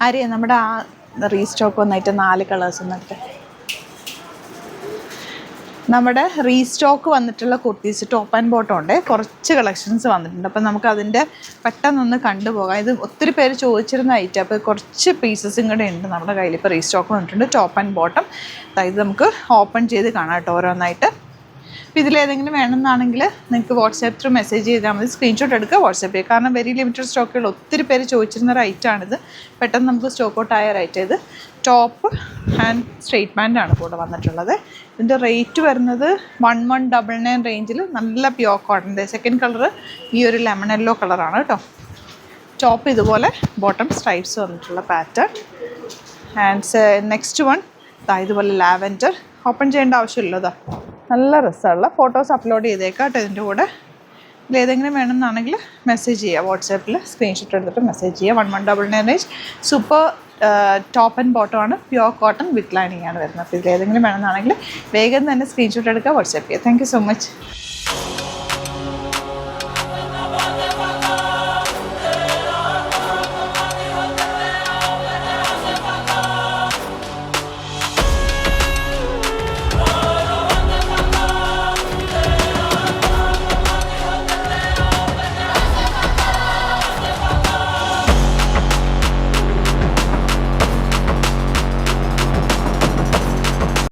ആര്യ നമ്മുടെ ആ റീസ്റ്റോക്ക് വന്നിട്ട് 4 കളേഴ്സ് എന്നിട്ട് നമ്മുടെ റീസ്റ്റോക്ക് വന്നിട്ടുള്ള കുർത്തീസ് ടോപ്പ് ആൻഡ് ബോട്ടം ഉണ്ട്, കുറച്ച് കളക്ഷൻസ് വന്നിട്ടുണ്ട്. അപ്പം നമുക്ക് അതിൻ്റെ പെട്ടെന്നൊന്ന് കണ്ടുപോകാം. ഇത് ഒത്തിരി പേര് ചോദിച്ചിരുന്ന ഐറ്റം, അപ്പോൾ കുറച്ച് പീസസും കൂടെ ഉണ്ട് നമ്മുടെ കയ്യിൽ. ഇപ്പോൾ റീസ്റ്റോക്ക് വന്നിട്ടുണ്ട് ടോപ്പ് ആൻഡ് ബോട്ടം. ഇത് നമുക്ക് ഓപ്പൺ ചെയ്ത് കാണാം കേട്ടോ ഓരോന്നായിട്ട്. അപ്പോൾ ഇതിലേതെങ്കിലും വേണമെന്നാണെങ്കിൽ നിങ്ങൾക്ക് വാട്സാപ്പ് ത്രൂ മെസ്സേജ് ചെയ്താൽ മതി, സ്ക്രീൻഷോട്ട് എടുക്കുക, വാട്സാപ്പ് ചെയ്യുക. കാരണം വെരി ലിമിറ്റഡ് സ്റ്റോക്കുകൾ, ഒത്തിരി പേര് ചോദിച്ചിരുന്ന ഒരു ഐറ്റമാണിത്. പെട്ടെന്ന് നമുക്ക് സ്റ്റോക്ക് ഔട്ട് ആയ ഐറ്റം. ഇത് ടോപ്പ് ആൻഡ് സ്ട്രെയിറ്റ് പാൻ്റാണ് കൂടെ വന്നിട്ടുള്ളത്. ഇതിൻ്റെ റേറ്റ് വരുന്നത് 1199 റേഞ്ചിൽ, നല്ല പ്യോർ കോട്ടൻ്റെ. സെക്കൻഡ് കളറ് ഈ ഒരു ലെമൺ യെല്ലോ കളറാണ് കേട്ടോ. ടോപ്പ് ഇതുപോലെ, ബോട്ടം സ്ട്രൈപ്സ് വന്നിട്ടുള്ള പാറ്റേൺ. ആൻഡ് നെക്സ്റ്റ് വൺ ഇതുപോലെ ലാവൻഡർ. ഓപ്പൺ ചെയ്യേണ്ട ആവശ്യമില്ലതാ, നല്ല രസമുള്ള ഫോട്ടോസ് അപ്ലോഡ് ചെയ്തേക്കാം കേട്ടോ ഇതിൻ്റെ കൂടെ. ഇതിലേതെങ്കിലും വേണമെന്നാണെങ്കിൽ മെസ്സേജ് ചെയ്യുക, വാട്സാപ്പിൽ സ്ക്രീൻഷോട്ട് എടുത്തിട്ട് മെസ്സേജ് ചെയ്യുക. 1199 range, super top and bottom ആണ്, പ്യോർ കോട്ടൺ വിത്ത് ലൈനിങ് ആണ് വരുന്നത്. അപ്പോൾ ഇതിലേതെങ്കിലും വേണമെന്നാണെങ്കിൽ വേഗം തന്നെ സ്ക്രീൻഷോട്ട് എടുക്കുക, വാട്സാപ്പ് ചെയ്യുക. Thank you so much.